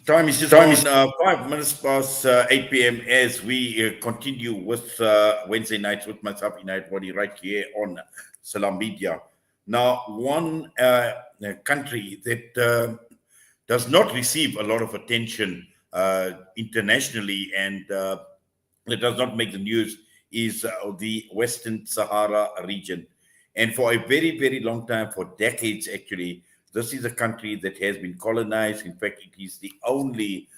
Time is just gone 5 minutes past 8 p.m. as we continue with Wednesday nights with myself, United Body, right here on Salam Media. Now, one country that does not receive a lot of attention internationally and it does not make the news is the Western Sahara region. And for a very, very long time, for decades actually, this is a country that has been colonized. In fact, it is the only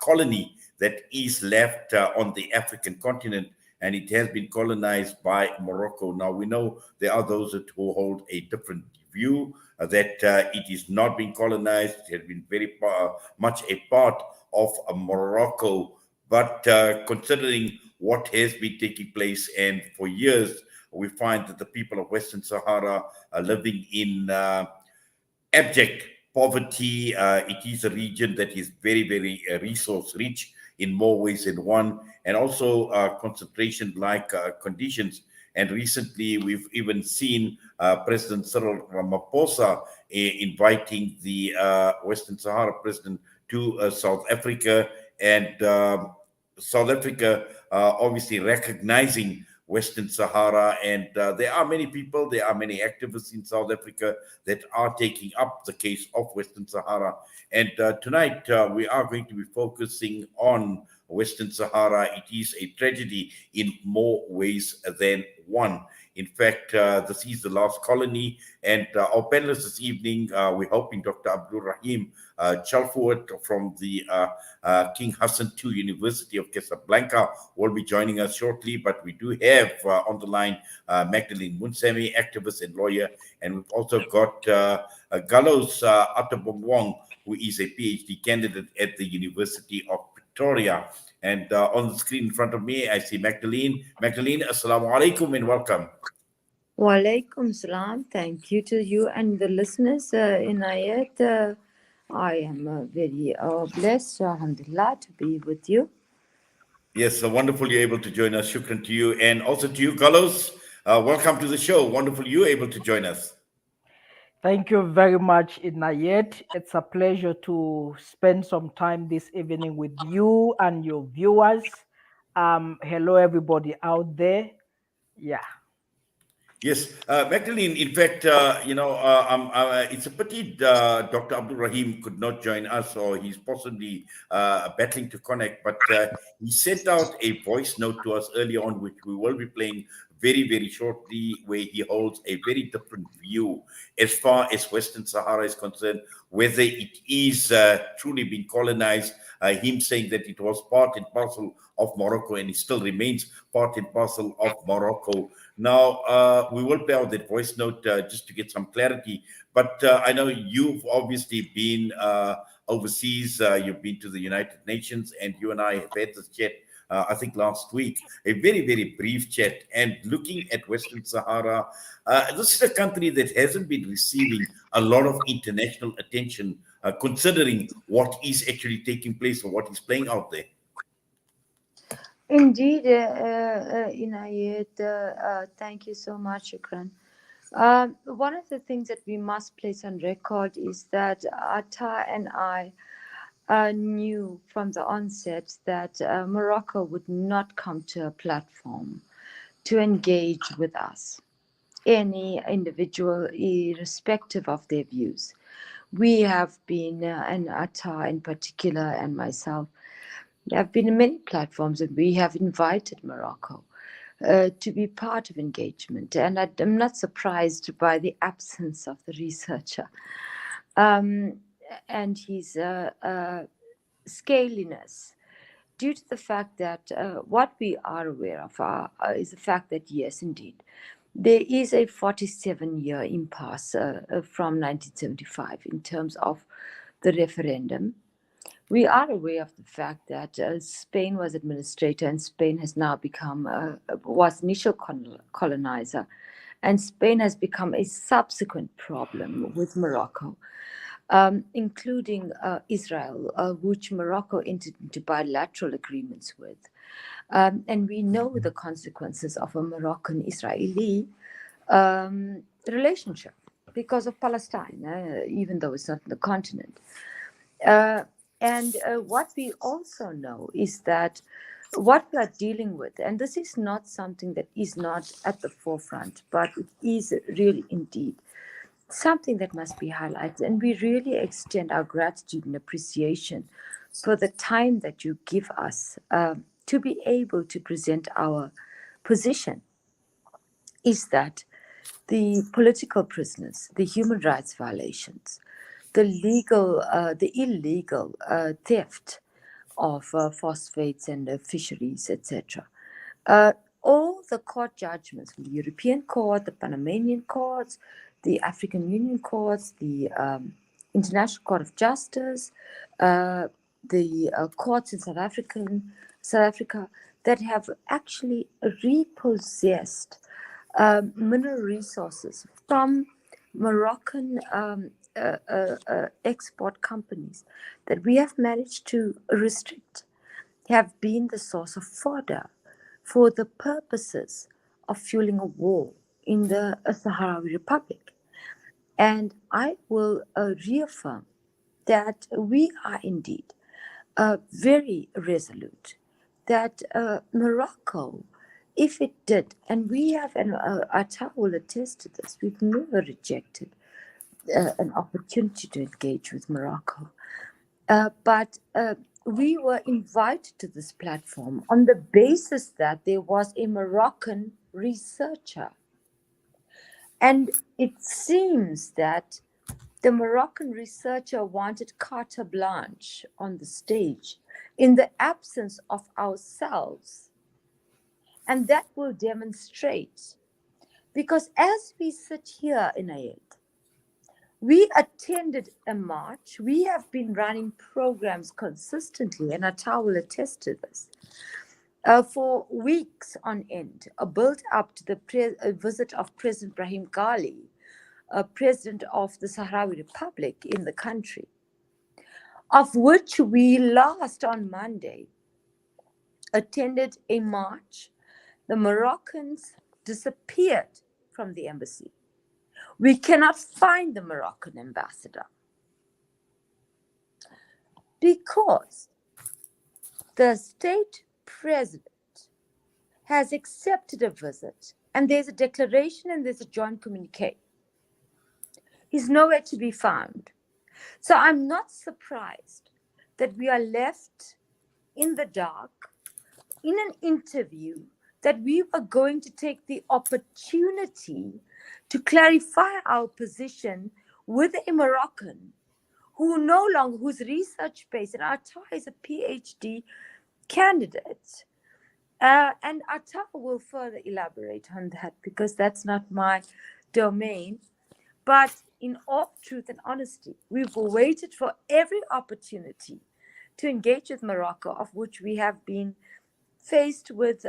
colony that is left on the African continent, and it has been colonized by Morocco. Now, we know there are those who hold a different view that it is not being colonized. It has been very much a part of Morocco. But considering what has been taking place, and for years, we find that the people of Western Sahara are living in abject poverty. It is a region that is very, very resource rich in more ways than one, and also concentration like conditions. And recently, we've even seen President Cyril Ramaphosa inviting the Western Sahara president to South Africa, and South Africa obviously recognizing Western Sahara. And there are many people, there are many activists in South Africa that are taking up the case of Western Sahara. And tonight we are going to be focusing on Western Sahara. It is a tragedy in more ways than one. In fact, this is the last colony. And our panelists this evening, we're hoping Dr. Abderrahim Chalfaouat from the King Hassan II University of Casablanca will be joining us shortly. But we do have on the line Magdalene Moonsamy, activist and lawyer. And we've also got Gallous Atabongwoung, who is a PhD candidate at the University of Pretoria. And on the screen in front of me, I see Magdalene. Magdalene, assalamu alaikum and welcome. Walaikum salam. Thank you to you and the listeners. Inayat, I am very blessed, alhamdulillah, to be with you. Yes, so wonderful you're able to join us. Shukran to you. And also to you, Gallous. Welcome to the show. Wonderful you're able to join us. Thank you very much, Inayet. It's a pleasure to spend some time this evening with you and your viewers. Hello, everybody out there. Yeah. Yes, Magdalene, in fact, it's a pity Dr. Abderrahim could not join us, or he's possibly battling to connect, but he sent out a voice note to us earlier on, which we will be playing very, very shortly, where he holds a very different view as far as Western Sahara is concerned, whether it is truly being colonized, him saying that it was part and parcel of Morocco, and it still remains part and parcel of Morocco. Now, we will play out that voice note just to get some clarity. But I know you've obviously been overseas. You've been to the United Nations, and you and I have had this chat, I think last week, a very, very brief chat. And looking at Western Sahara, this is a country that hasn't been receiving a lot of international attention, considering what is actually taking place or what is playing out there. Indeed, Inayat, thank you so much, Shukran. One of the things that we must place on record is that Atta and I knew from the onset that Morocco would not come to a platform to engage with us, any individual, irrespective of their views. We have been, and Atta in particular, and myself, have been in many platforms, and we have invited Morocco to be part of engagement. And I'm not surprised by the absence of the researcher and his scaliness, due to the fact that what we are aware of is the fact that, yes, indeed, there is a 47-year impasse from 1975 in terms of the referendum. We are aware of the fact that Spain was administrator, and Spain has now become, was initial colonizer, and Spain has become a subsequent problem with Morocco, including Israel, which Morocco entered into bilateral agreements with. And we know the consequences of a Moroccan-Israeli relationship because of Palestine, even though it's not the continent. And what we also know is that what we are dealing with, and this is not something that is not at the forefront, but it is really indeed something that must be highlighted. And we really extend our gratitude and appreciation for the time that you give us to be able to present our position, is that the political prisoners, the human rights violations, the illegal theft of phosphates and fisheries, etc. All the court judgments from the European Court, the Panamanian courts, the African Union courts, the International Court of Justice, the courts in South Africa that have actually repossessed mineral resources from Moroccan export companies that we have managed to restrict, have been the source of fodder for the purposes of fueling a war in the Sahrawi Republic. And I will reaffirm that we are indeed very resolute that Morocco, if it did, and we have, and Atta will attest to this, we've never rejected an opportunity to engage with Morocco. But we were invited to this platform on the basis that there was a Moroccan researcher. And it seems that the Moroccan researcher wanted carte blanche on the stage in the absence of ourselves. And that will demonstrate, because as we sit here in Ayed, we attended a march. We have been running programs consistently, and Atta will attest to this, for weeks on end, built up to the visit of President Abderrahim Ghali, president of the Sahrawi Republic in the country, of which we last on Monday attended a march. The Moroccans disappeared from the embassy. We cannot find the Moroccan ambassador because the state president has accepted a visit, and there's a declaration and there's a joint communique. He's nowhere to be found. So I'm not surprised that we are left in the dark in an interview that we were going to take the opportunity to clarify our position with a Moroccan whose research base, and Atta is a PhD candidate. And Atta will further elaborate on that because that's not my domain. But in all truth and honesty, we've waited for every opportunity to engage with Morocco, of which we have been faced with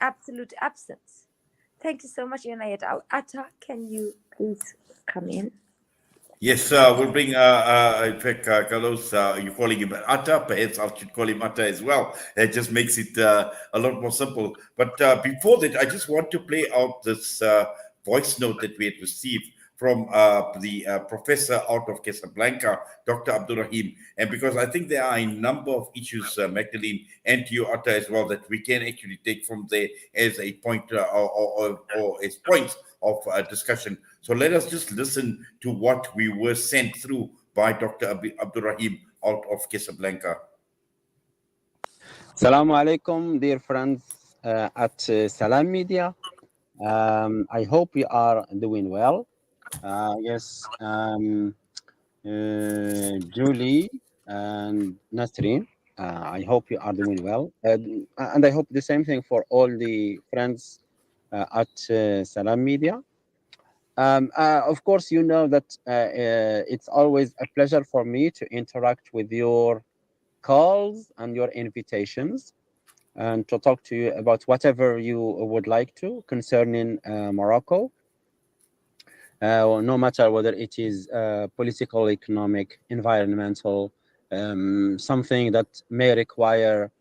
absolute absence. Thank you so much, Inayet. Atta, can you please come in? Yes, we'll bring, in fact, Gallous, you're calling him Atta, perhaps I should call him Atta as well. It just makes it a lot more simple. But before that, I just want to play out this voice note that we had received from the professor out of Casablanca, Dr. Abderrahim. And because I think there are a number of issues, Magdalene, and to you, Atta, as well, that we can actually take from there as a point or as points of discussion. So let us just listen to what we were sent through by Dr. Abderrahim out of Casablanca. Assalamu alaikum, dear friends at Salam Media. I hope you are doing well. Yes, Julie and Nasreen, I hope you are doing well. And I hope the same thing for all the friends at Salam Media. Of course, you know that it's always a pleasure for me to interact with your calls and your invitations and to talk to you about whatever you would like to concerning Morocco. No matter whether it is political, economic, environmental, something that may require,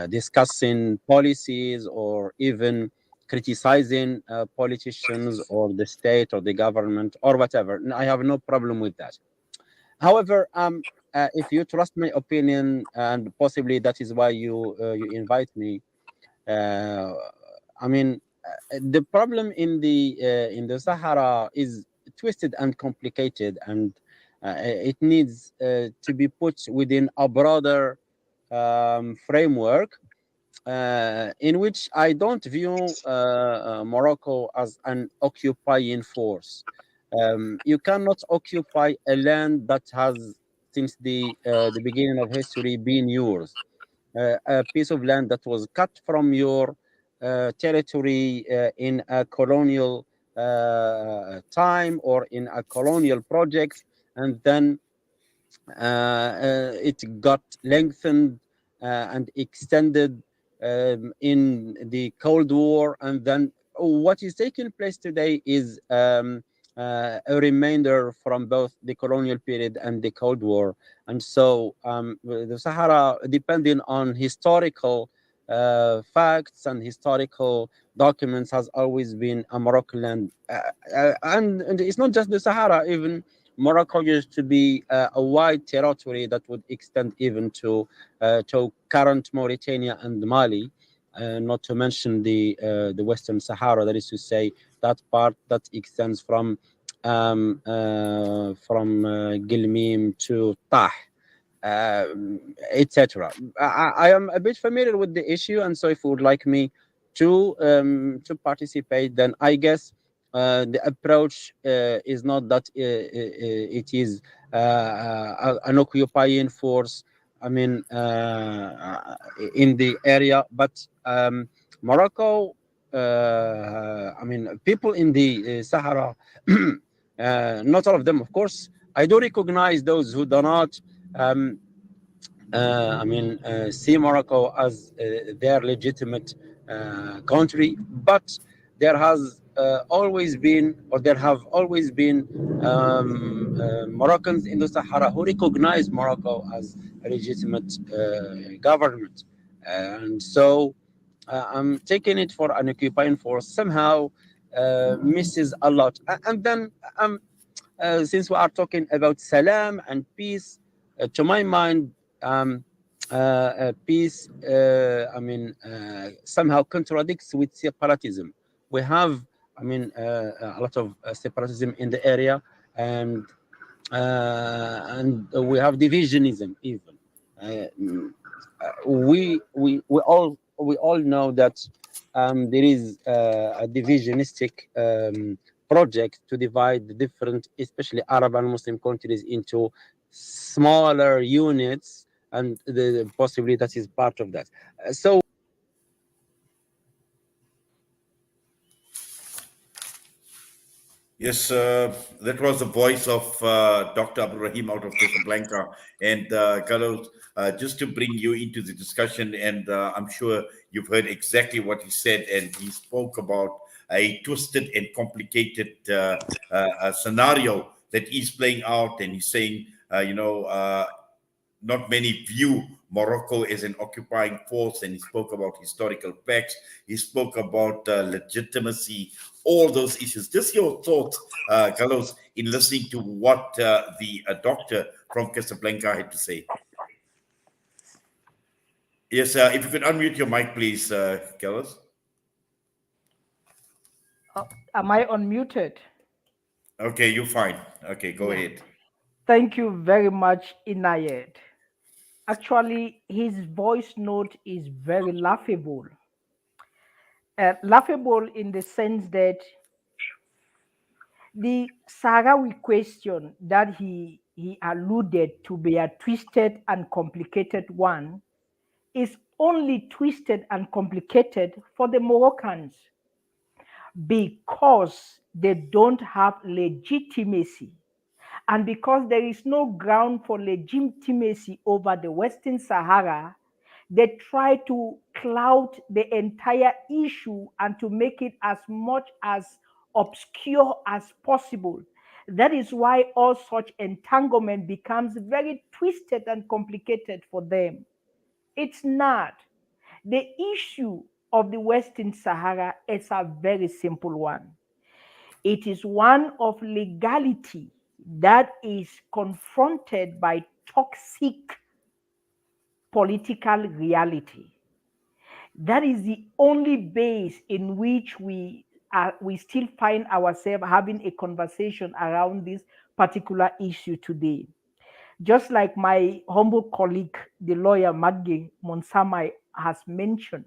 discussing policies or even criticizing politicians or the state or the government or whatever. I have no problem with that. However, if you trust my opinion, and possibly that is why you invite me, uh, I mean, the problem in the Sahara is twisted and complicated, and it needs to be put within a broader framework, in which I don't view Morocco as an occupying force. You cannot occupy a land that has, since the beginning of history, been yours. A piece of land that was cut from your territory in a colonial time or in a colonial project, and then it got lengthened and extended in the Cold War, and then what is taking place today is a remainder from both the colonial period and the Cold War. And so the Sahara, depending on historical facts and historical documents, has always been a Moroccan land. And it's not just the Sahara, even Morocco used to be a wide territory that would extend even to current Mauritania and Mali, not to mention the Western Sahara. That is to say, that part that extends from Gilmim to Tah, etc. I am a bit familiar with the issue, and so if you would like me to participate, then I guess the approach is not that it is an occupying force. I mean, in the area, but Morocco. I mean, people in the Sahara, not all of them, of course. I do recognize those who do not. Um, see Morocco as their legitimate country, but there has always been, or there have always been Moroccans in the Sahara who recognize Morocco as a legitimate government, and so I'm taking it for an occupying force somehow misses a lot. And then since we are talking about salam and peace, to my mind, um, peace, somehow contradicts with separatism. We have, a lot of separatism in the area, and we have divisionism even. We all know that there is a divisionistic project to divide the different, especially Arab and Muslim countries, into smaller units, and possibly that is part of that. So Yes, that was the voice of Dr. Abderrahim out of Casablanca. And Gallous, just to bring you into the discussion, and I'm sure you've heard exactly what he said, and he spoke about a twisted and complicated scenario that is playing out, and he's saying, not many view Morocco as an occupying force, and he spoke about historical facts. He spoke about legitimacy, all those issues. Just your thoughts, Carlos, in listening to what the doctor from Casablanca had to say. Yes, if you could unmute your mic, please, Carlos. Am I unmuted? Okay, you're fine. Okay, go Yeah. ahead. Thank you very much, Inayet. Actually, his voice note is very laughable. Laughable in the sense that the Sahrawi question that he alluded to be a twisted and complicated one is only twisted and complicated for the Moroccans because they don't have legitimacy. And because there is no ground for legitimacy over the Western Sahara, they try to cloud the entire issue and to make it as much as obscure as possible. That is why all such entanglement becomes very twisted and complicated for them. It's not. The issue of the Western Sahara is a very simple one. It is one of legality, that is confronted by toxic political reality. That is the only base in which we still find ourselves having a conversation around this particular issue today. Just like my humble colleague, the lawyer Magdalene Moonsamy, has mentioned,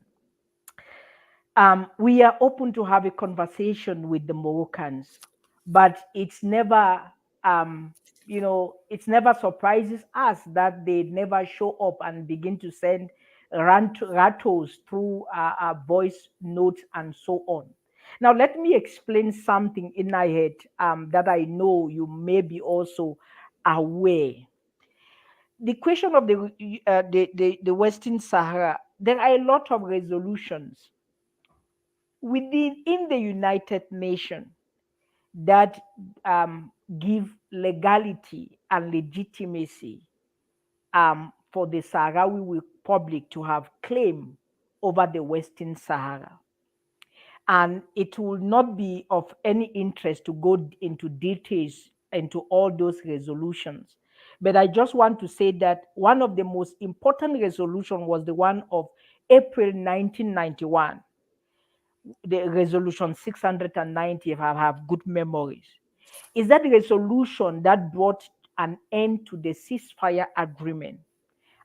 we are open to have a conversation with the Moroccans, but it's never, um, it's never surprises us that they never show up and begin to send rattles through voice notes and so on. Now, let me explain something in my head that I know you may be also aware. The question of the Western Sahara, there are a lot of resolutions within in the United Nations that give legality and legitimacy for the Sahrawi Republic to have claim over the Western Sahara. And it will not be of any interest to go into details into all those resolutions. But I just want to say that one of the most important resolution was the one of April 1991, the resolution 690, if I have good memories. Is that resolution that brought an end to the ceasefire agreement.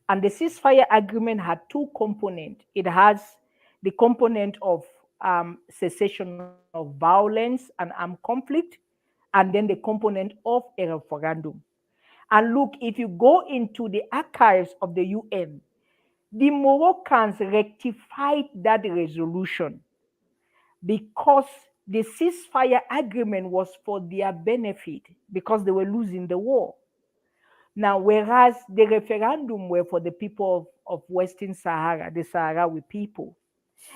And the ceasefire agreement had two components. It has the component of cessation of violence and armed conflict, and then the component of a referendum. And look, if you go into the archives of the UN, the Moroccans rectified that resolution because the ceasefire agreement was for their benefit because they were losing the war. Now, whereas the referendum were for the people of Western Sahara, the Sahrawi people.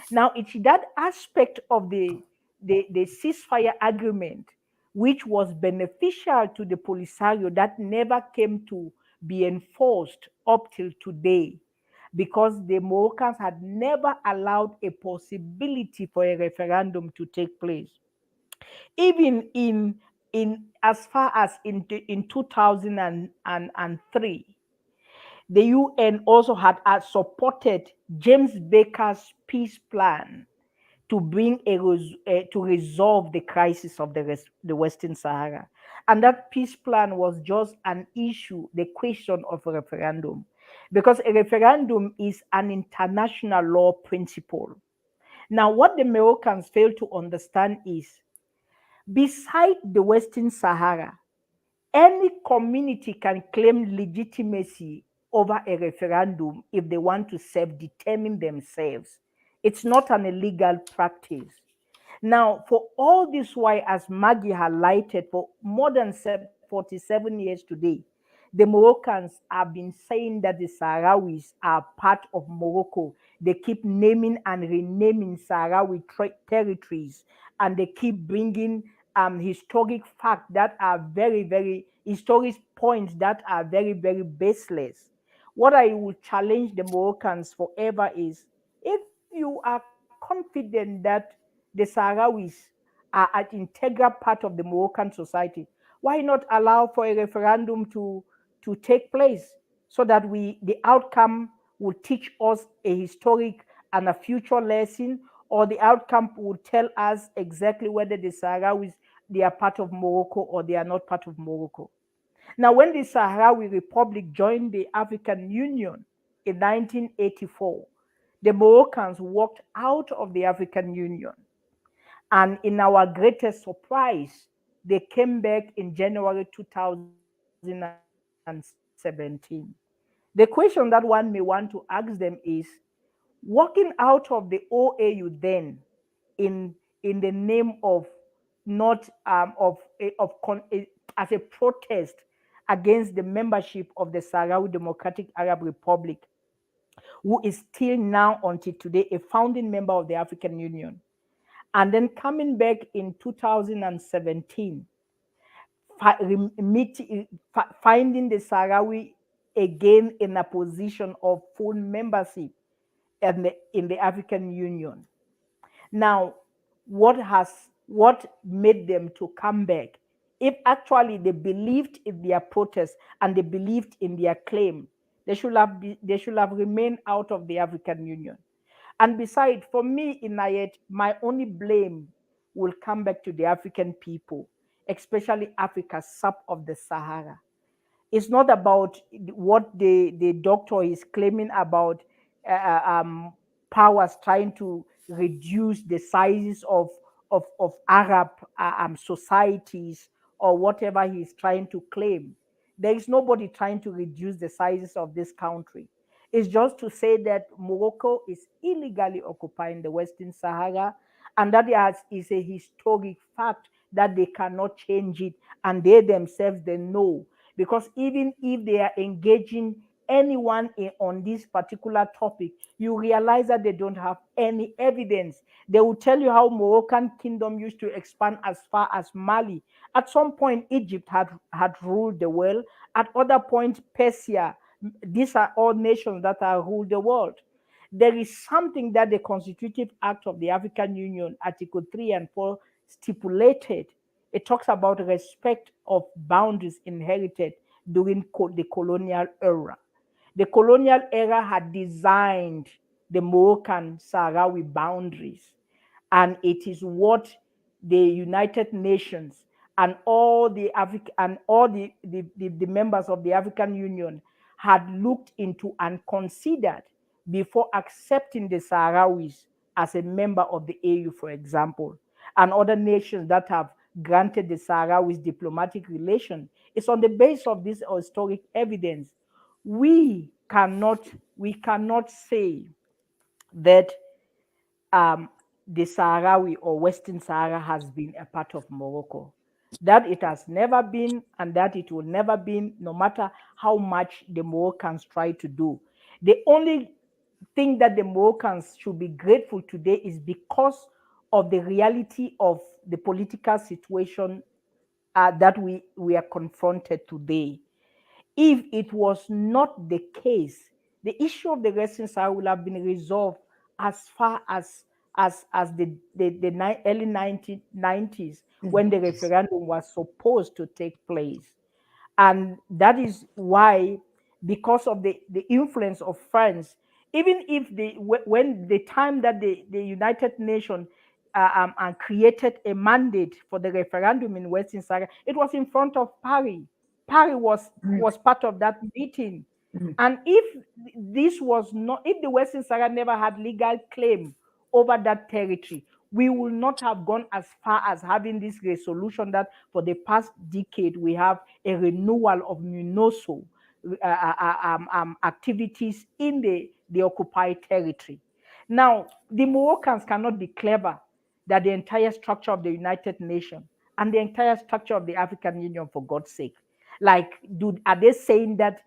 Now, it's that aspect of the ceasefire agreement which was beneficial to the Polisario that never came to be enforced up till today because the Moroccans had never allowed a possibility for a referendum to take place. Even in as far as in 2003, the UN also had supported James Baker's peace plan to bring to resolve the crisis of the Western Sahara. And that peace plan was just an issue, the question of a referendum, because a referendum is an international law principle. Now, what the Moroccans fail to understand is, beside the Western Sahara, any community can claim legitimacy over a referendum if they want to self-determine themselves. It's not an illegal practice. Now, for all this while, as Maggie highlighted, for more than 47 years today, the Moroccans have been saying that the Sahrawis are part of Morocco. They keep naming and renaming Sahrawi territories, and they keep bringing historic facts that are very, very historic points that are very, very baseless. What I will challenge the Moroccans forever is, if you are confident that the Sahrawis are an integral part of the Moroccan society, why not allow for a referendum to take place so that the outcome will teach us a historic and a future lesson, or the outcome will tell us exactly whether the Sahrawis they are part of Morocco or they are not part of Morocco. Now, when the Sahrawi Republic joined the African Union in 1984, the Moroccans walked out of the African Union. And in our greatest surprise, they came back in January 2017. The question that one may want to ask them is, walking out of the OAU then in the name of not as a protest against the membership of the Sahrawi Democratic Arab Republic, who is still now until today a founding member of the African Union, and then coming back in 2017, finding the Sahrawi again in a position of full membership in the African Union. Now, what made them to come back If actually they believed in their protest and they believed in their claim, they should have remained out of the African Union. And besides, for me, Inayet, my only blame will come back to the African people, especially Africa, south of the Sahara. It's not about what the doctor is claiming about powers trying to reduce the sizes of Arab societies or whatever he's trying to claim. There is nobody trying to reduce the sizes of this country. It's just to say that Morocco is illegally occupying the Western Sahara, and that is a historic fact that they cannot change it, and they themselves they know, because even if they are engaging anyone on this particular topic, you realize that they don't have any evidence. They will tell you how Moroccan kingdom used to expand as far as Mali. At some point, Egypt had ruled the world. At other point, Persia. These are all nations that have ruled the world. There is something that the Constitutive Act of the African Union, Article 3 and 4, stipulated. It talks about respect of boundaries inherited during the colonial era. The colonial era had designed the Moroccan Sahrawi boundaries, and it is what the United Nations and all the the members of the African Union had looked into and considered before accepting the Sahrawis as a member of the AU, for example, and other nations that have granted the Sahrawis diplomatic relation. It's on the basis of this historic evidence. We cannot say that um, the Sahrawi or Western Sahara has been a part of Morocco. That it has never been, and that it will never be, no matter how much the Moroccans try to do. The only thing that the Moroccans should be grateful today is because of the reality of the political situation that we are confronted today. If it was not the case, the issue of the Western Sahara will have been resolved as far as the early 1990s, when the referendum was supposed to take place. And that is why, because of the influence of France, even if when the time that the United Nations and created a mandate for the referendum in Western Sahara, it was in front of Paris. Paris was part of that meeting. And if this was not, if the Western Sahara never had legal claim over that territory, we will not have gone as far as having this resolution that for the past decade we have a renewal of MINUSO activities in the occupied territory. Now, the Moroccans cannot be clever that the entire structure of the United Nations and the entire structure of the African Union, for God's sake, like, are they saying that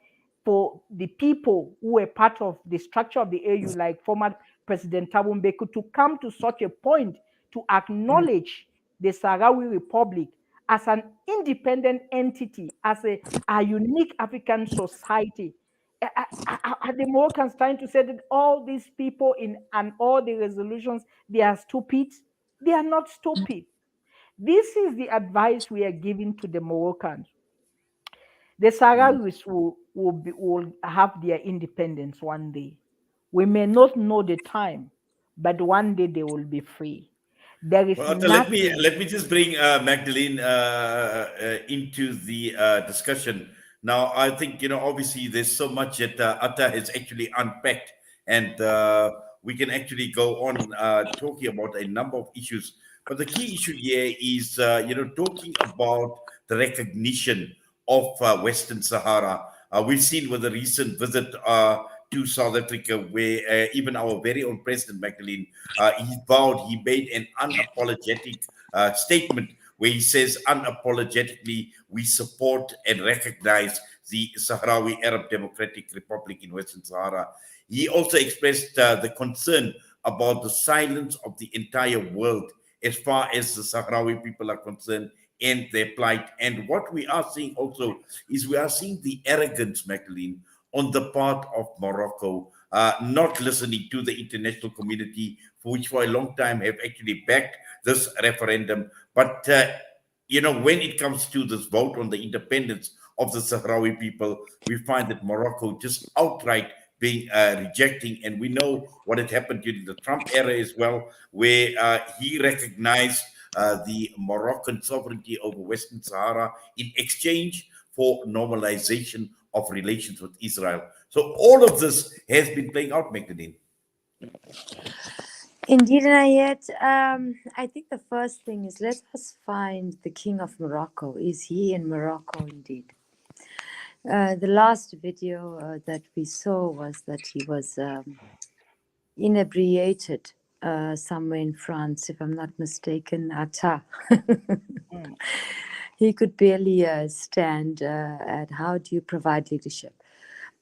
for the people who were part of the structure of the AU, like former President Thabo Mbeki, to come to such a point to acknowledge the Sahrawi Republic as an independent entity, as a unique African society? Are the Moroccans trying to say that all these people in and all the resolutions, they are stupid? They are not stupid. This is the advice we are giving to the Moroccans. The Sahrawis will have their independence one day. We may not know the time, but one day they will be free. There is Well, Atta, let me nothing. let me just bring Magdalene into the discussion. Now, I think obviously there's so much that Atta has actually unpacked, and we can actually go on talking about a number of issues. But the key issue here is talking about the recognition of Western Sahara. We've seen with the recent visit to South Africa, where even our very own President Magdalene, he made an unapologetic statement where he says unapologetically we support and recognize the Sahrawi Arab Democratic Republic in Western Sahara. He also expressed the concern about the silence of the entire world as far as the Sahrawi people are concerned and their plight. And what we are seeing also is we are seeing the arrogance, Magdalene, on the part of Morocco, not listening to the international community, for which for a long time have actually backed this referendum. But when it comes to this vote on the independence of the Sahrawi people, we find that Morocco just outright being rejecting, and we know what had happened during the Trump era as well, where he recognized the Moroccan sovereignty over Western Sahara in exchange for normalization of relations with Israel. So all of this has been playing out, Magdalene. Indeed, Nayet. I think the first thing is, let us find the king of Morocco. Is he in Morocco indeed? The last video that we saw was that he was inebriated somewhere in France, if I'm not mistaken, Atta. He could barely stand at how do you provide leadership.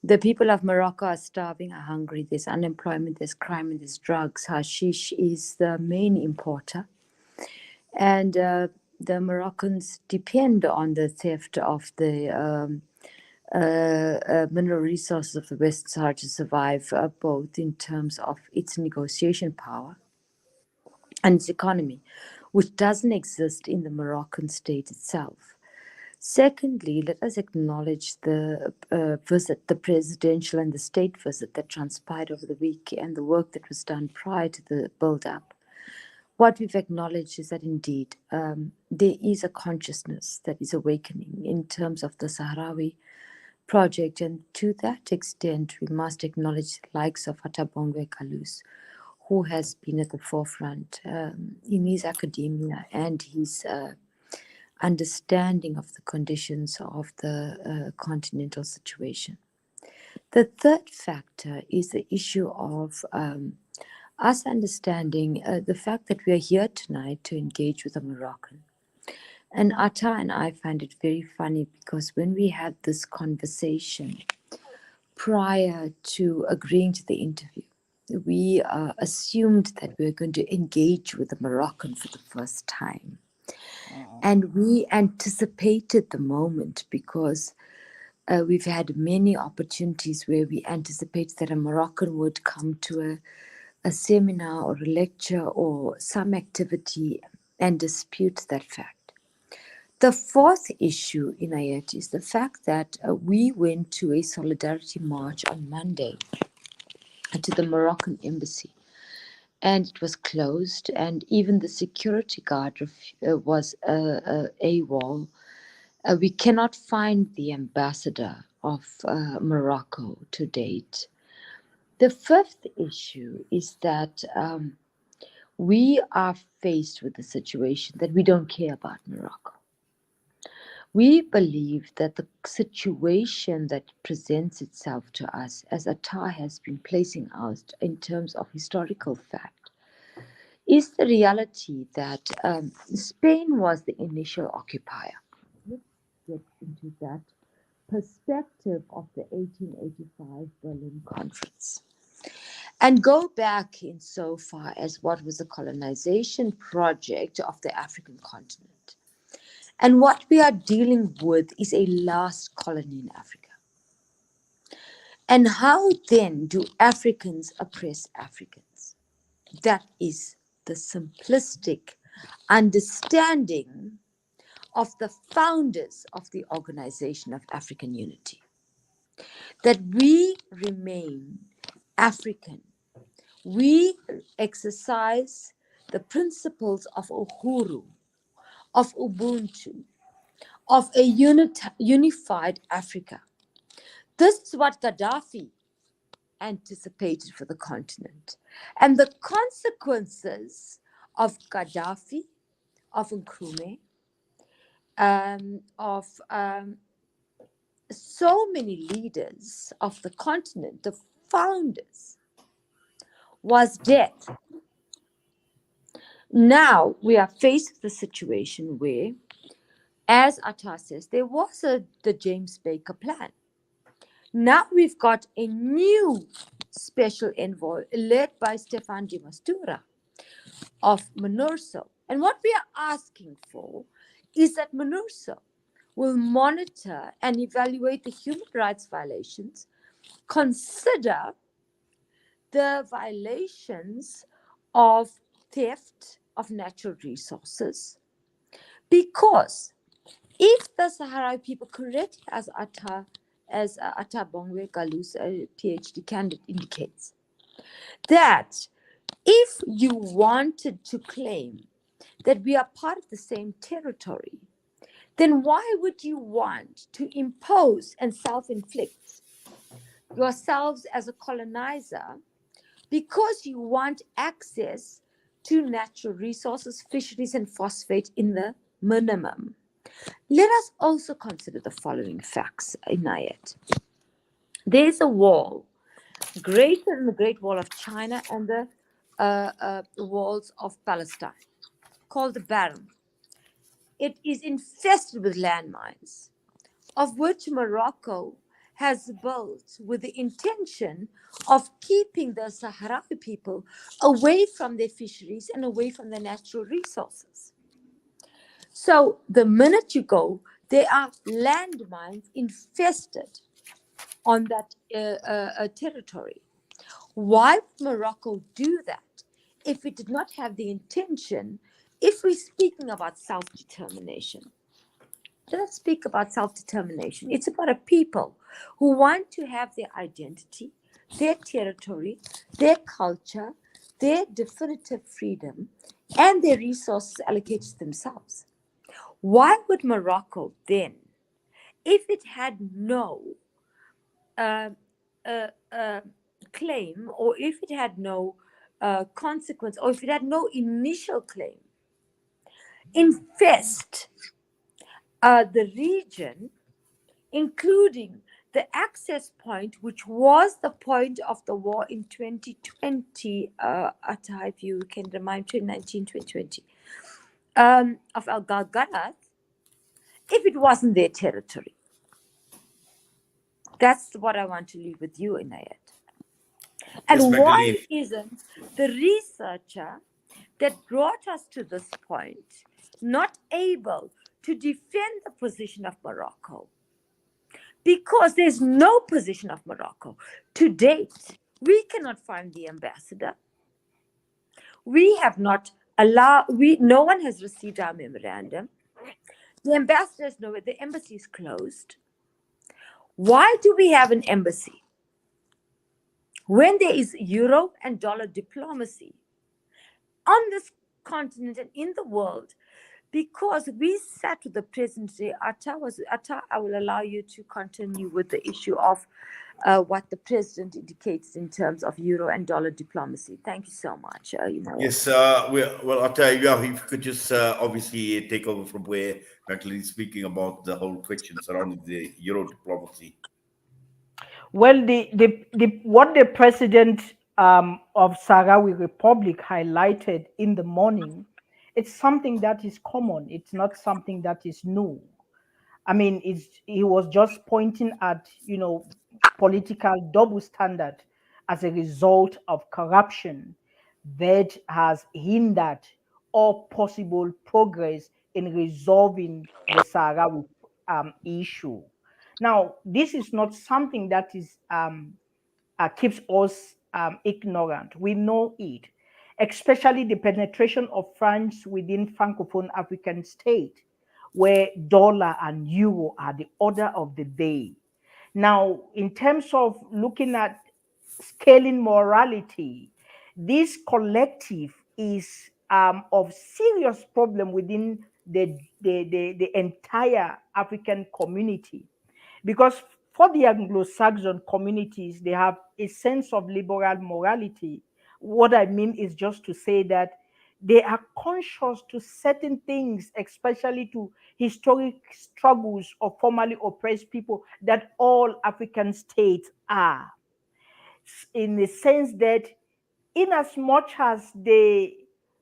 The people of Morocco are starving, are hungry. There's unemployment, there's crime, and there's drugs. Hashish is the main importer. And the Moroccans depend on the theft of the mineral resources of the West Sahara to survive, both in terms of its negotiation power and its economy, which doesn't exist in the Moroccan state itself. Secondly, let us acknowledge the visit, the presidential and the state visit that transpired over the week and the work that was done prior to the build-up. What we've acknowledged is that indeed there is a consciousness that is awakening in terms of the Sahrawi project, and to that extent, we must acknowledge the likes of Atabongwoung Gallous, who has been at the forefront in his academia and his understanding of the conditions of the continental situation. The third factor is the issue of us understanding the fact that we are here tonight to engage with a Moroccan. And Atta and I find it very funny because when we had this conversation prior to agreeing to the interview, we assumed that we were going to engage with a Moroccan for the first time. And we anticipated the moment because we've had many opportunities where we anticipated that a Moroccan would come to a seminar or a lecture or some activity and dispute that fact. The fourth issue, Inayet, is the fact that we went to a solidarity march on Monday to the Moroccan embassy, and it was closed, and even the security guard was AWOL. We cannot find the ambassador of Morocco to date. The fifth issue is that we are faced with the situation that we don't care about Morocco. We believe that the situation that presents itself to us, as Atta has been placing out in terms of historical fact, is the reality that Spain was the initial occupier. Let's get into that perspective of the 1885 Berlin Conference and go back insofar as what was a colonization project of the African continent. And what we are dealing with is a last colony in Africa. And how then do Africans oppress Africans? That is the simplistic understanding of the founders of the Organization of African Unity. That we remain African. We exercise the principles of Uhuru, of Ubuntu, of a unified Africa. This is what Gaddafi anticipated for the continent. And the consequences of Gaddafi, of Nkrumah, of so many leaders of the continent, the founders, was death. Now we are faced with a situation where, as Atta says, there was the James Baker plan. Now we've got a new special envoy led by Stefan de Mistura of MONUSCO. And what we are asking for is that MONUSCO will monitor and evaluate the human rights violations, consider the violations of theft of natural resources, Because if the Sahara people, correctly as Atabongwoung Gallous, a PhD candidate, indicates, that if you wanted to claim that we are part of the same territory, then why would you want to impose and self-inflict yourselves as a colonizer because you want access to natural resources, fisheries, and phosphate in the minimum? Let us also consider the following facts, Inayat. There is a wall greater than the Great Wall of China and the walls of Palestine, called the Barren. It is infested with landmines, of which Morocco has built with the intention of keeping the Sahrawi people away from their fisheries and away from their natural resources. So the minute you go, there are landmines infested on that territory. Why would Morocco do that if it did not have the intention, if we're speaking about self-determination? Let's speak about self-determination. It's about a people who want to have their identity, their territory, their culture, their definitive freedom, and their resources allocated to themselves. Why would Morocco then, if it had no claim, or if it had no consequence, or if it had no initial claim, infest the region, including the access point, which was the point of the war in 2020, Atta, if you can remind, 2019, 2020, of Al Galgarat, if it wasn't their territory? That's what I want to leave with you, Inayat. And Yes, why Magdalene. isn't the researcher that brought us to this point not able to defend the position of Morocco? Because there's no position of Morocco. To date, we cannot find the ambassador. We have not no one has received our memorandum. The ambassador is nowhere. The embassy is closed. Why do we have an embassy when there is euro and dollar diplomacy on this continent and in the world? Because we sat with the president today. Atta, I will allow you to continue with the issue of what the president indicates in terms of euro and dollar diplomacy. Thank you so much. Yes, well, Atta, yeah, if you could just obviously take over from where Magdalene is speaking about the whole question surrounding the Euro diplomacy. Well, what the president of Sahrawi Republic highlighted in the morning, it's something that is common. It's not something that is new. I mean, he was just pointing at, political double standard as a result of corruption that has hindered all possible progress in resolving the Sahrawi issue. Now, this is not something that is keeps us ignorant. We know it, especially the penetration of France within Francophone African state, where dollar and euro are the order of the day. Now, in terms of looking at scaling morality, this collective is of serious problem within the entire African community, because for the Anglo-Saxon communities, they have a sense of liberal morality. What I mean is just to say that they are conscious to certain things, especially to historic struggles of formerly oppressed people that all African states are, in the sense that in as much as they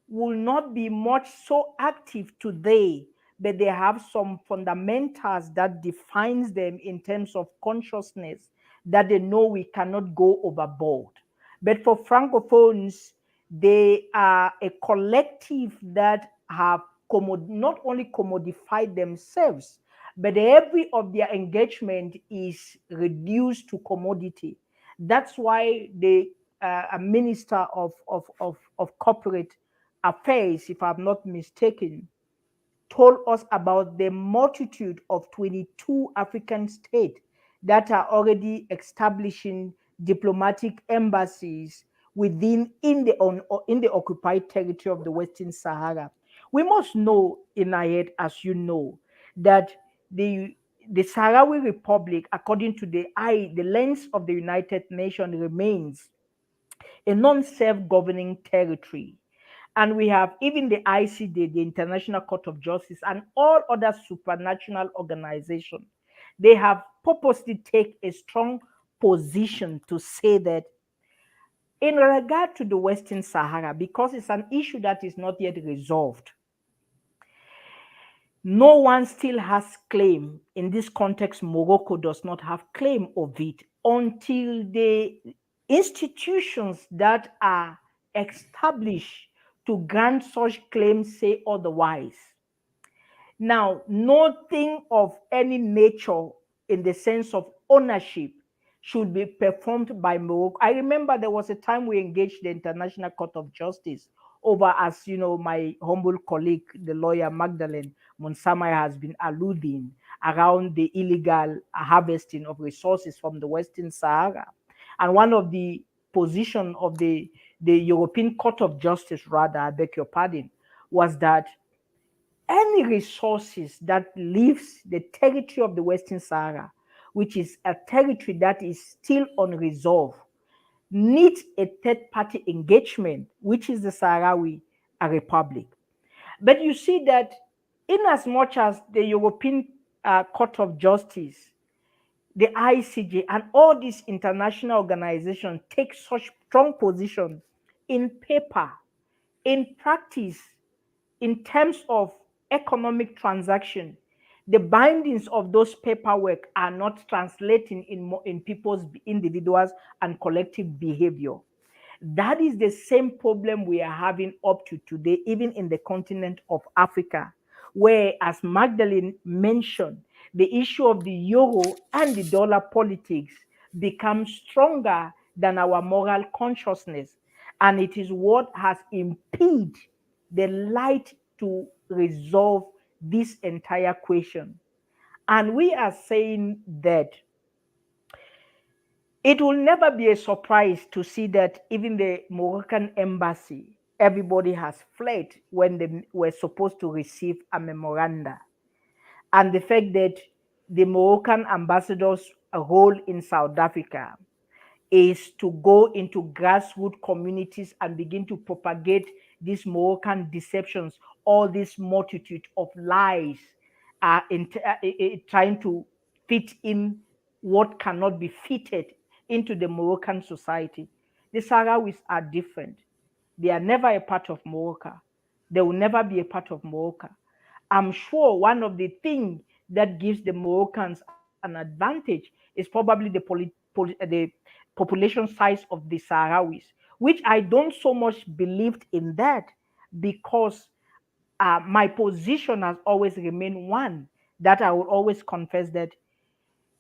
will not be much so active today, but they have some fundamentals that defines them in terms of consciousness, that they know we cannot go overboard. But for Francophones, they are a collective that have not only commodified themselves, but every of their engagement is reduced to commodity. That's why the a minister of corporate affairs, if I'm not mistaken, told us about the multitude of 22 African states that are already establishing diplomatic embassies within in the occupied territory of the Western Sahara. We must know, Inayet, as you know, that the the Sahrawi Republic, according to the lens of the United Nations, remains a non-self-governing territory. And we have even the ICD, the International Court of Justice, and all other supranational organizations. They have purposely take a strong position to say that in regard to the Western Sahara, because it's an issue that is not yet resolved, no one still has claim. In this context, Morocco does not have claim of it until the institutions that are established to grant such claims say otherwise. Now, nothing of any nature in the sense of ownership should be performed by Morocco. I remember there was a time we engaged the International Court of Justice over, as you know, my humble colleague, the lawyer Magdalene Moonsamy, has been alluding around the illegal harvesting of resources from the Western Sahara. And one of the position of the European Court of Justice, rather, I beg your pardon, was that any resources that leaves the territory of the Western Sahara, which is a territory that is still unresolved, needs a third-party engagement, which is the Sahrawi Republic. But you see that in as much as the European Court of Justice, the ICJ, and all these international organizations take such strong position in paper, in practice, in terms of economic transaction, the bindings of those paperwork are not translating in people's individuals and collective behavior. That is the same problem we are having up to today, even in the continent of Africa, where, as Magdalene mentioned, the issue of the euro and the dollar politics becomes stronger than our moral consciousness. And it is what has impeded the light to resolve this entire question. And we are saying that it will never be a surprise to see that even the Moroccan embassy, everybody has fled when they were supposed to receive a memoranda. And the fact that the Moroccan ambassador's role in South Africa is to go into grassroots communities and begin to propagate these Moroccan deceptions, all this multitude of lies, trying to fit in what cannot be fitted into the Moroccan society. The Sahrawis are different. They are never a part of Morocco. They will never be a part of Morocco. I'm sure one of the things that gives the Moroccans an advantage is probably the population size of the Sahrawis, which I don't so much believed in that, because my position has always remained one that I will always confess that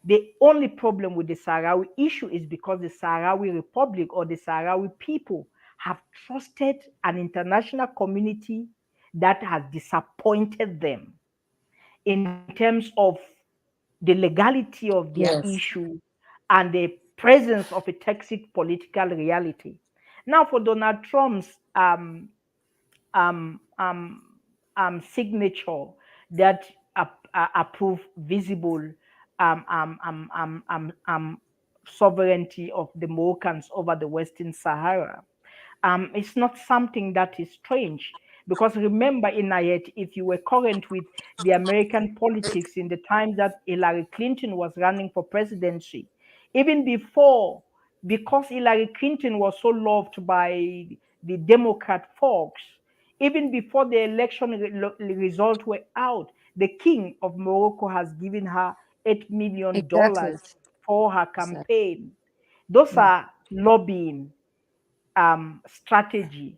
the only problem with the Sahrawi issue is because the Sahrawi Republic or the Sahrawi people have trusted an international community that has disappointed them in terms of the legality of their Yes. issue and the presence of a toxic political reality. Now, for Donald Trump's um, um, signature that approve visible um, um, um, um, um, um, sovereignty of the Moroccans over the Western Sahara. It's not something that is strange, because remember, Inayet, if you were current with the American politics in the time that Hillary Clinton was running for presidency, even before, because Hillary Clinton was so loved by the Democrat folks, even before the election results were out, the king of Morocco has given her $8 million Exactly. for her Exactly. campaign. Those Mm. are lobbying strategy,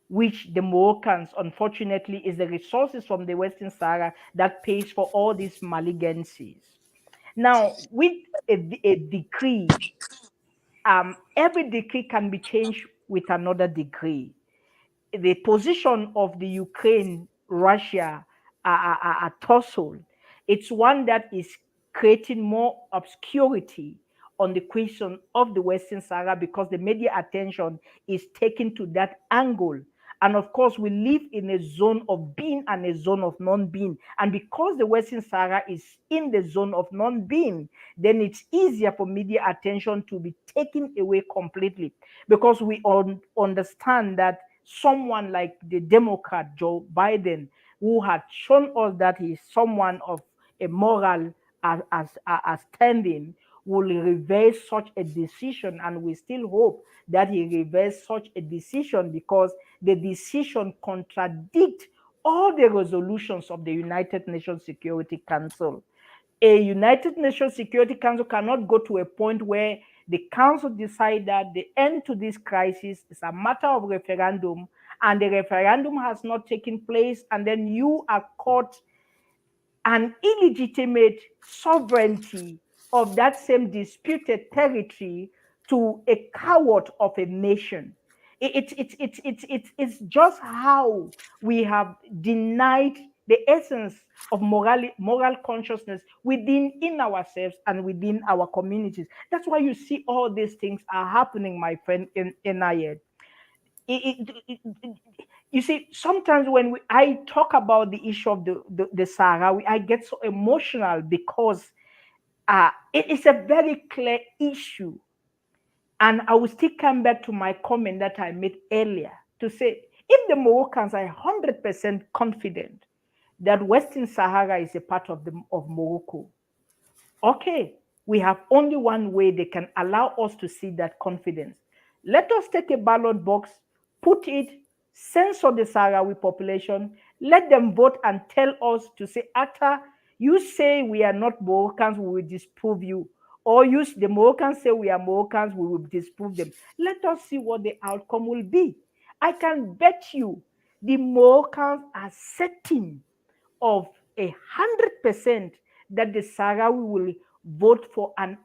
which the Moroccans, unfortunately, is the resources from the Western Sahara that pays for all these malignancies. Now, with a decree, every decree can be changed with another decree. The position of the Ukraine, Russia, a tussle. It's one that is creating more obscurity on the question of the Western Sahara because the media attention is taken to that angle. And of course, we live in a zone of being and a zone of non-being. And because the Western Sahara is in the zone of non-being, then it's easier for media attention to be taken away completely. Because we all understand that someone like the Democrat Joe Biden, who had shown us that he's someone of a moral as standing, will reverse such a decision, and we still hope that he reverse such a decision because the decision contradicts all the resolutions of the United Nations Security Council. A United Nations Security Council cannot go to a point where the council decide that the end to this crisis is a matter of referendum, and the referendum has not taken place, and then you are caught an illegitimate sovereignty of that same disputed territory to a coward of a nation. It's just how we have denied the essence of moral consciousness in ourselves and within our communities. That's why you see all these things are happening, my friend, in Ayed. You see, sometimes when I talk about the issue of the Sahara, I get so emotional because it is a very clear issue. And I will still come back to my comment that I made earlier to say, if the Moroccans are 100% confident that Western Sahara is a part of Morocco, okay, we have only one way they can allow us to see that confidence. Let us take a ballot box, put it, censor the Sahrawi population, let them vote and tell us to say, Atta, you say we are not Moroccans, we will disprove you. Or the Moroccans say we are Moroccans, we will disprove them. Let us see what the outcome will be. I can bet you the Moroccans are certain of 100% that the Sahrawi will vote for an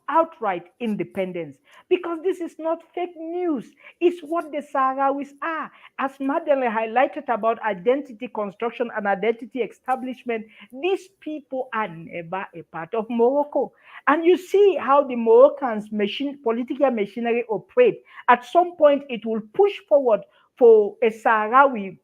outright independence, because this is not fake news. It's what the Sahrawis are. As Magdalene highlighted about identity construction and identity establishment, these people are never a part of Morocco. And you see how the Moroccans political machinery operate. At some point, it will push forward for a Sahrawi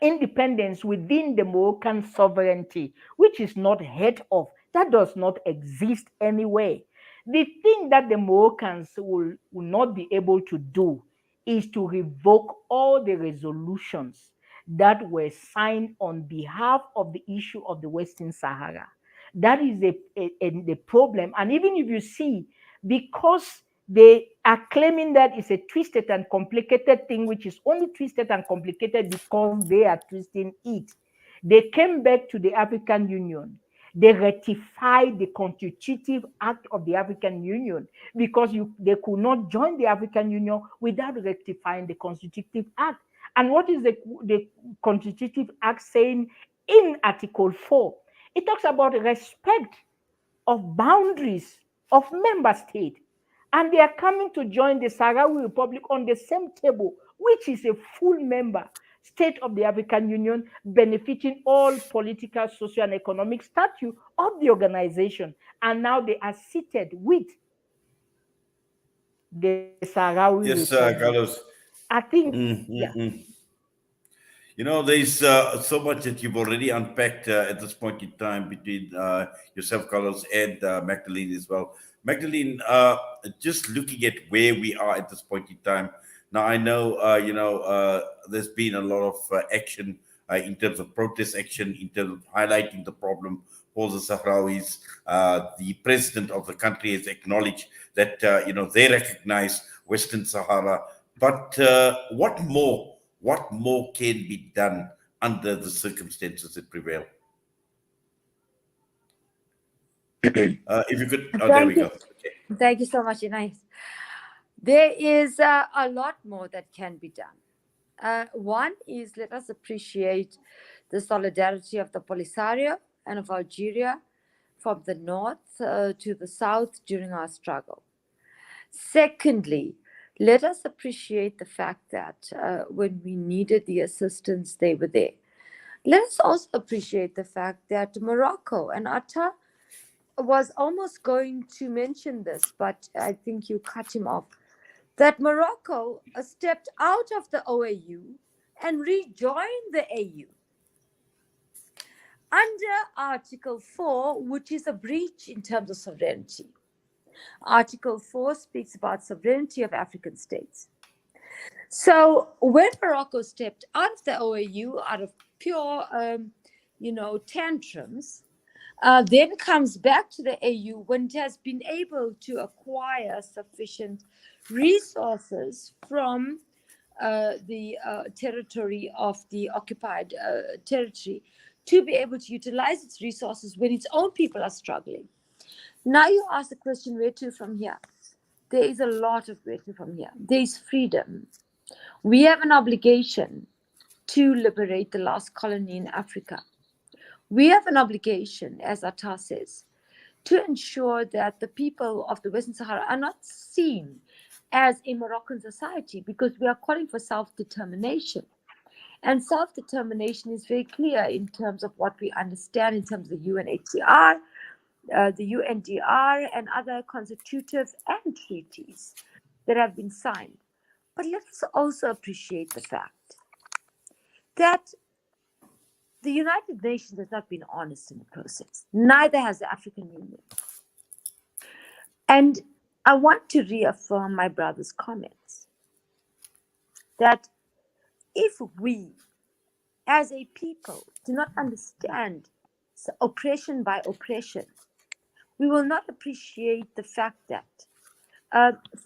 independence within the Moroccan sovereignty, which is not heard of. That does not exist anywhere. The thing that the Moroccans will not be able to do is to revoke all the resolutions that were signed on behalf of the issue of the Western Sahara. That is the problem. And even if you see, because they are claiming that it's a twisted and complicated thing, which is only twisted and complicated because they are twisting it. They came back to the African Union. They ratified the Constitutive Act of the African Union because they could not join the African Union without rectifying the Constitutive Act. And what is the Constitutive Act saying in Article 4? It talks about respect of boundaries of member states. And they are coming to join the Sahrawi Republic on the same table, which is a full member state of the African Union, benefiting all political, social, and economic status of the organization. And now they are seated with the Sahrawi Yes, Republic. Gallous. I think, yeah. You know, there's so much that you've already unpacked at this point in time between yourself, Carlos, and Magdalene as well. Magdalene, just looking at where we are at this point in time. Now, I know, there's been a lot of action in terms of protest action, in terms of highlighting the problem for the Sahrawis. The president of the country has acknowledged that, they recognize Western Sahara. But what more? What more can be done under the circumstances that prevail? If you could, there we go. Okay. Thank you so much, Inais. There is a lot more that can be done. One is, let us appreciate the solidarity of the Polisario and of Algeria from the north to the south during our struggle. Secondly, let us appreciate the fact that when we needed the assistance, they were there. Let us also appreciate the fact that Morocco, and Atta was almost going to mention this, but I think you cut him off, that Morocco stepped out of the OAU and rejoined the AU under Article 4, which is a breach in terms of sovereignty. Article 4 speaks about sovereignty of African states. So when Morocco stepped out of the OAU out of pure, tantrums, then comes back to the AU when it has been able to acquire sufficient resources from the territory of the occupied territory to be able to utilize its resources when its own people are struggling. Now you ask the question, where to from here? There is a lot of where to from here. There is freedom. We have an obligation to liberate the last colony in Africa. We have an obligation, as Atta says, to ensure that the people of the Western Sahara are not seen as a Moroccan society, because we are calling for self-determination. And self-determination is very clear in terms of what we understand in terms of the UNHCR, the UNDR, and other constitutive and treaties that have been signed. But let us also appreciate the fact that the United Nations has not been honest in the process. Neither has the African Union. And I want to reaffirm my brother's comments that if we, as a people, do not understand oppression by oppression, we will not appreciate the fact that,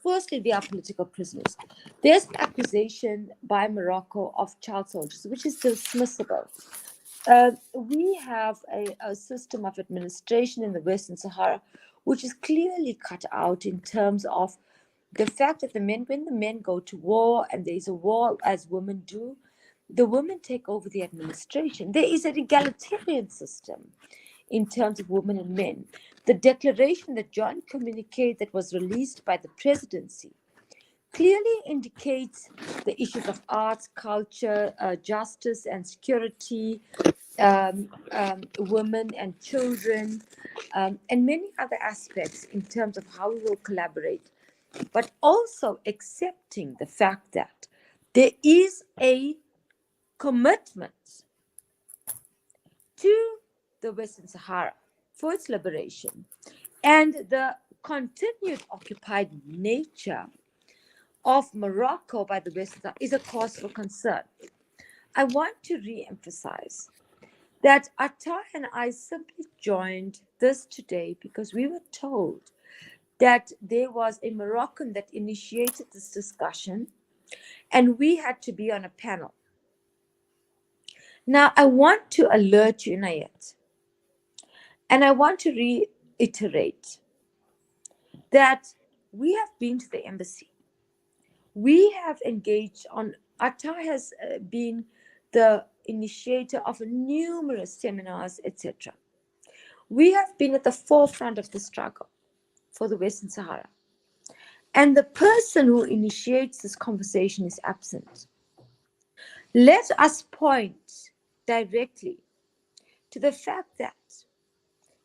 firstly, they are political prisoners. There's an accusation by Morocco of child soldiers, which is dismissible. We have a system of administration in the Western Sahara, which is clearly cut out in terms of the fact that when the men go to war, and there is a war as women do, the women take over the administration. There is an egalitarian system in terms of women and men. The declaration, the joint communique that was released by the presidency, clearly indicates the issues of arts, culture, justice and security, women and children, and many other aspects in terms of how we will collaborate, but also accepting the fact that there is a commitment to the Western Sahara for its liberation and the continued occupied nature of Morocco by the Western Sahara is a cause for concern. I want to re-emphasize that Atta and I simply joined this today because we were told that there was a Moroccan that initiated this discussion and we had to be on a panel. Now, I want to alert you, Nayet, and I want to reiterate that we have been to the embassy. We have engaged on, Atta has been the initiator of numerous seminars, etc. We have been at the forefront of the struggle for the Western Sahara. And the person who initiates this conversation is absent. Let us point directly to the fact that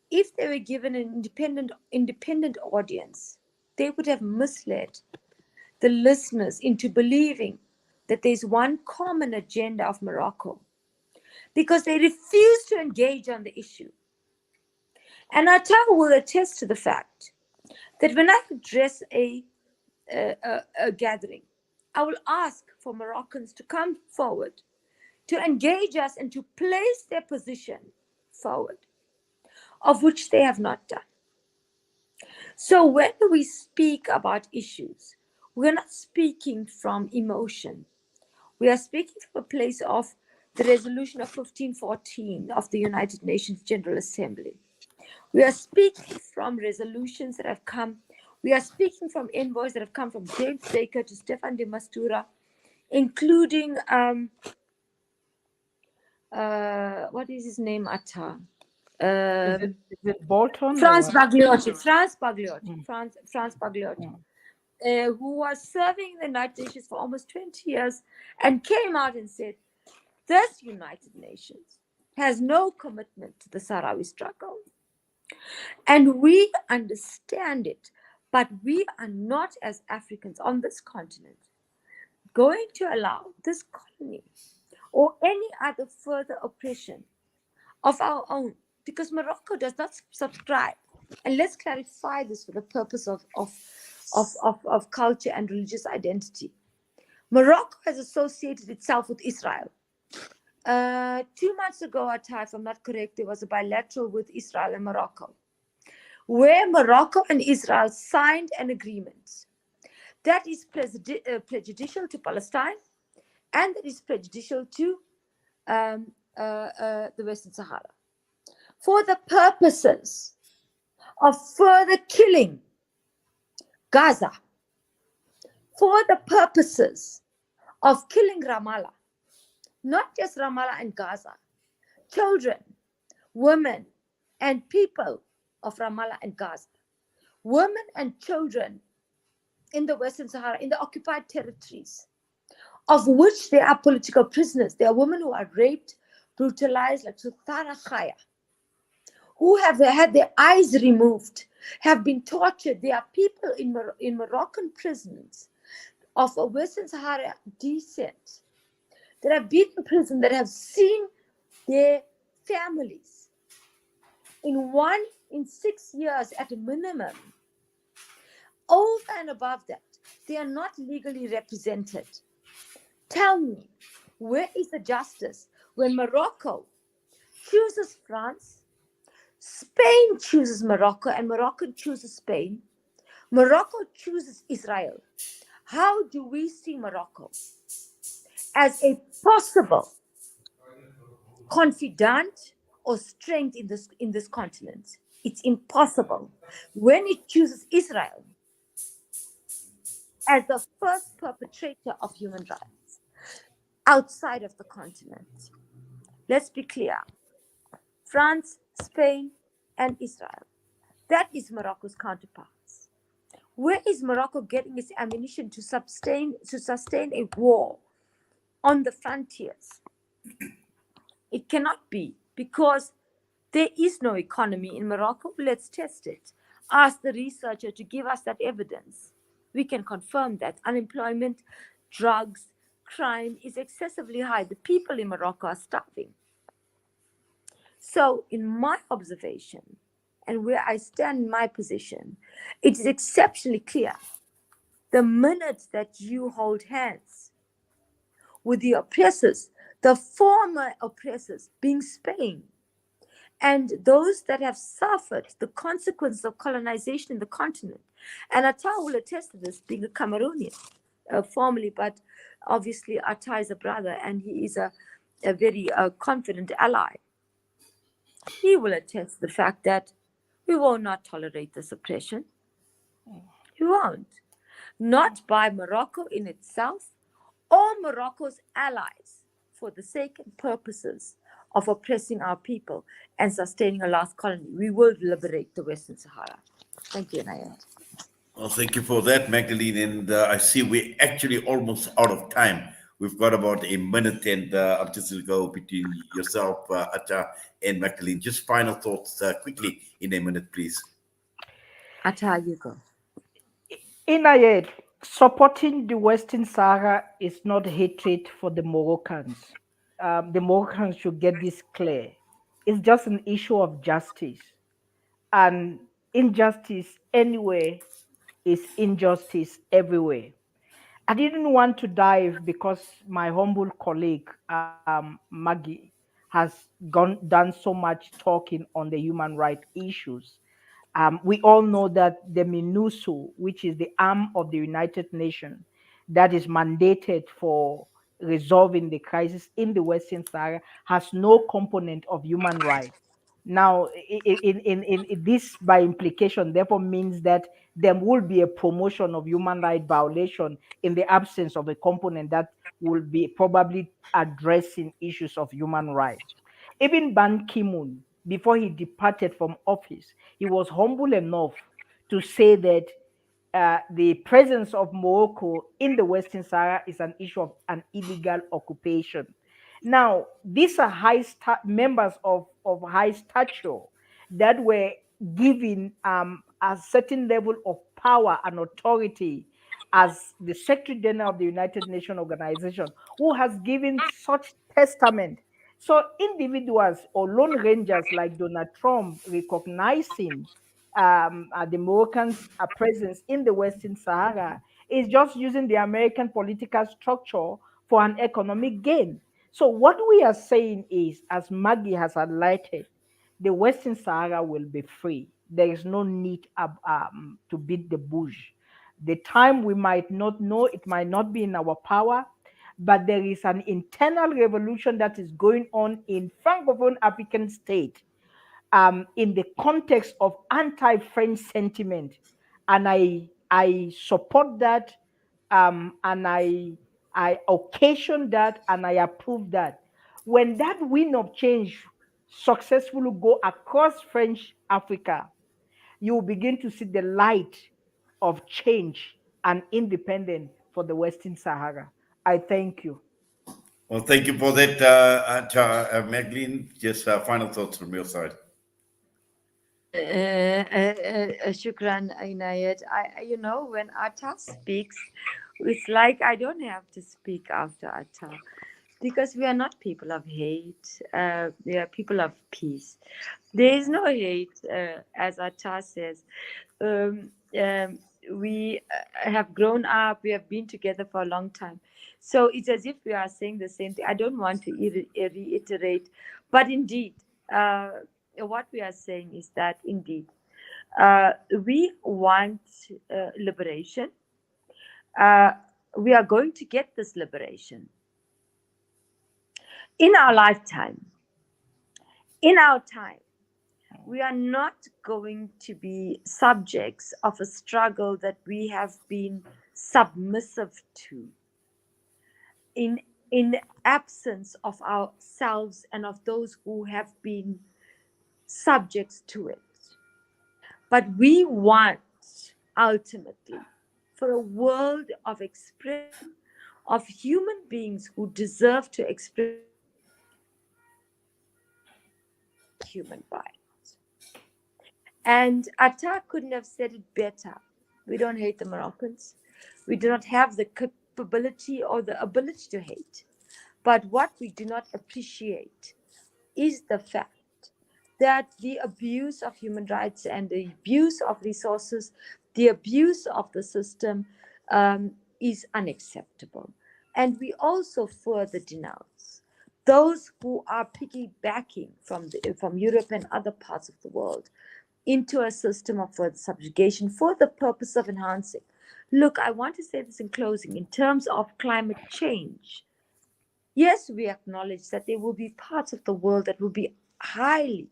if they were given an independent audience, they would have misled the listeners into believing that there's one common agenda of Morocco, because they refuse to engage on the issue. And Atta will attest to the fact that when I address a gathering, I will ask for Moroccans to come forward, to engage us and to place their position forward, of which they have not done. So when we speak about issues, we're not speaking from emotion. We are speaking from a place of the resolution of 1514 of the United Nations General Assembly. We are speaking from resolutions that have come. We are speaking from envoys that have come from James Baker to Stefan de Mistura, including, what is his name, Atta? Is it Bolton? Franz or- Bagliotti, Mm. Franz Bagliotti, who was serving the United Nations for almost 20 years and came out and said, this United Nations has no commitment to the Sahrawi struggle. And we understand it, but we are not, as Africans on this continent, going to allow this colony or any other further oppression of our own, because Morocco does not subscribe. And let's clarify this for the purpose of culture and religious identity. Morocco has associated itself with Israel. 2 months ago, if I'm not correct, there was a bilateral with Israel and Morocco, where Morocco and Israel signed an agreement that is prejudicial to Palestine and that is prejudicial to the Western Sahara, for the purposes of further killing Gaza, for the purposes of killing Ramallah, not just Ramallah and Gaza, children, women, and people of Ramallah and Gaza, women and children in the Western Sahara, in the occupied territories, of which there are political prisoners. There are women who are raped, brutalized, like Sutara Khaya, who have had their eyes removed, have been tortured. There are people in Moroccan prisons of a Western Sahara descent that have been in prison, that have seen their families in 6 years at a minimum. Over and above that, they are not legally represented. Tell me, where is the justice when Morocco chooses France, Spain chooses Morocco, and Morocco chooses Spain, Morocco chooses Israel? How do we see Morocco as a possible confidant or strength in this continent? It's impossible. When it chooses Israel as the first perpetrator of human rights outside of the continent. Let's be clear. France, Spain, and Israel. That is Morocco's counterparts. Where is Morocco getting its ammunition to sustain a war on the frontiers? It cannot be, because there is no economy in Morocco. Let's test it. Ask the researcher to give us that evidence. We can confirm that unemployment, drugs, crime is excessively high. The people in Morocco are starving. So, in my observation, and where I stand in my position, it is exceptionally clear. The minute that you hold hands with the oppressors, the former oppressors being Spain, and those that have suffered the consequences of colonization in the continent. And Atta will attest to this, being a Cameroonian, formerly, but obviously Atta is a brother, and he is a very confident ally. He will attest to the fact that we will not tolerate this oppression. We won't. Not by Morocco in itself or Morocco's allies for the sake and purposes of oppressing our people and sustaining a last colony. We will liberate the Western Sahara. Thank you, Nayat. Well, thank you for that, Magdalene. And I see we're actually almost out of time. We've got about a minute, and I'm just going to go between yourself, Atta, and Magdalene. Just final thoughts quickly in a minute, please. Atta, you go. Inayet, supporting the Western Sahara is not hatred for the Moroccans. The Moroccans should get this clear. It's just an issue of justice. And injustice anywhere is injustice everywhere. I didn't want to dive because my humble colleague, Maggie, has done so much talking on the human rights issues. We all know that the MINUSO, which is the arm of the United Nations that is mandated for resolving the crisis in the Western Sahara, has no component of human rights. Now, in this by implication, therefore means that there will be a promotion of human rights violation in the absence of a component that will be probably addressing issues of human rights. Even Ban Ki-moon, before he departed from office, he was humble enough to say that the presence of Morocco in the Western Sahara is an issue of an illegal occupation. Now, these are members of high stature that were given a certain level of power and authority as the Secretary General of the United Nations Organization, who has given such testament. So individuals or lone rangers like Donald Trump recognizing the Moroccans' presence in the Western Sahara is just using the American political structure for an economic gain. So what we are saying is, as Maggie has highlighted, the Western Sahara will be free. There is no need to beat the bush. The time we might not know, it might not be in our power, but there is an internal revolution that is going on in Francophone African state in the context of anti-French sentiment, and I support that, and I occasion that, and I approve that. When that wind of change successfully go across French Africa, you will begin to see the light of change and independence for the Western Sahara. I thank you. Well, thank you for that, Magdalene. Just final thoughts from your side. Shukran, Inayat. When Atta speaks, it's like I don't have to speak after Atta because we are not people of hate. We are people of peace. There is no hate, as Atta says. Um, um, we have grown up, we have been together for a long time. So it's as if we are saying the same thing. I don't want to reiterate, but indeed, what we are saying is that indeed, we want liberation. Uh, we are going to get this liberation in our lifetime, in our time. We are not going to be subjects of a struggle that we have been submissive to in absence of ourselves and of those who have been subjects to it. But we want ultimately for a world of expression of human beings who deserve to express human rights. And Atta couldn't have said it better. We don't hate the Moroccans. We do not have the capability or the ability to hate. But what we do not appreciate is the fact that the abuse of human rights and the abuse of resources, the abuse of the system is unacceptable. And we also further denounce those who are piggybacking from Europe and other parts of the world into a system of further subjugation for the purpose of enhancing. Look, I want to say this in closing in terms of climate change. Yes, we acknowledge that there will be parts of the world that will be highly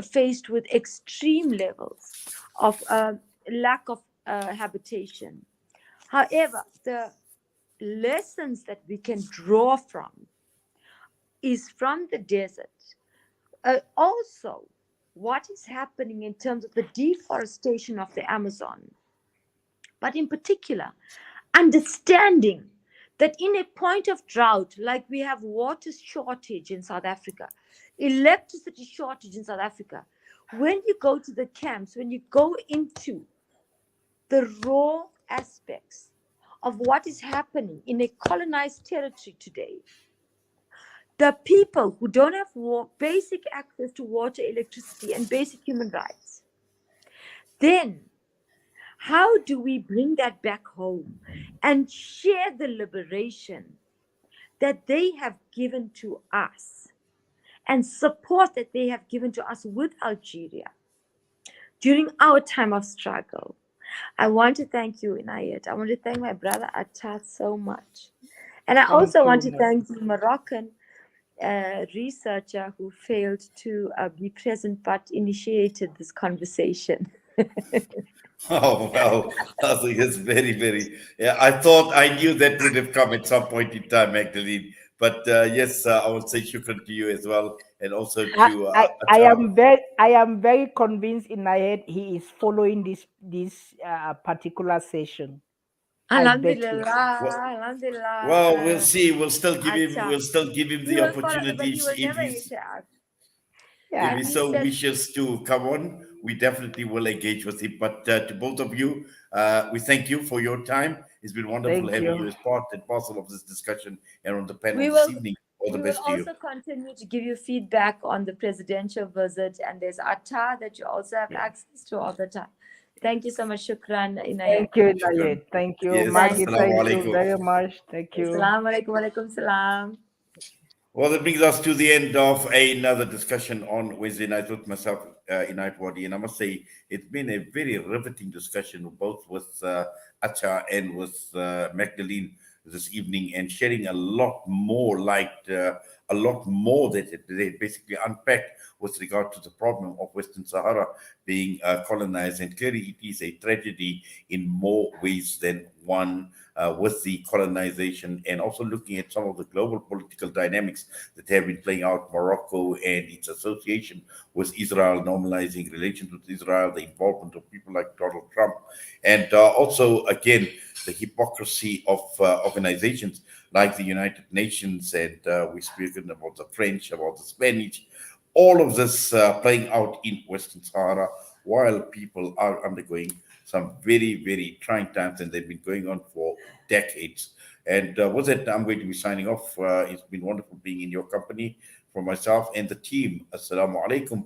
faced with extreme levels of lack of habitation. However, the lessons that we can draw from is from the desert. Also, what is happening in terms of the deforestation of the Amazon, but in particular, understanding that in a point of drought, like we have water shortage in South Africa, electricity shortage in South Africa, when you go to the camps, when you go into the raw aspects of what is happening in a colonized territory today, the people who don't have basic access to water, electricity, and basic human rights, then how do we bring that back home and share the liberation that they have given to us and support that they have given to us with Algeria during our time of struggle? I want to thank you, Inayat. I want to thank my brother Atta so much. And I also want to thank the Moroccan researcher who failed to be present but initiated this conversation. Oh, well, I think it's very, very. Yeah, I thought I knew that would have come at some point in time, Magdalene. But yes, I will say shukran to you as well, and also to Atta. I am very convinced in my head he is following this particular session. I bet you. Alhamdulillah, Well, Alhamdulillah. well, we'll see. We'll still give him. Acha. We'll still give him He the will follow, but opportunity he will if never he's interact. if Yeah. he He so said, wishes to come on. We definitely will engage with him. But to both of you, we thank you for your time. It's been wonderful Thank having you you. as part and parcel of this discussion and on the panel we this will evening. All the we will best to you. also continue to give you feedback on the presidential visit, and there's Atta that you also have Yeah. access to all the time. Thank you so much, Shukran, Inayat. Thank you, Shukran. Nayed. Thank you, Yes. Maggie. Thank Assalamu Thank you alaikum. very much. Thank you. Assalamu alaikum, alaikum salam. Well, that brings us to the end of another discussion on Wednesday night with myself, Inayat Wadi. And I must say, it's been a very riveting discussion, both with Acha and with Magdalene this evening, and sharing a lot more light, a lot more that they basically unpacked with regard to the problem of Western Sahara being colonized. And clearly, it is a tragedy in more ways than one. With the colonization, and also looking at some of the global political dynamics that have been playing out, Morocco and its association with Israel, normalizing relations with Israel, the involvement of people like Donald Trump, and also, again, the hypocrisy of organizations like the United Nations, and we've spoken about the French, about the Spanish, all of this playing out in Western Sahara while people are undergoing some very, very trying times, and they've been going on for decades. And with that, I'm going to be signing off. It's been wonderful being in your company for myself and the team. Assalamu alaikum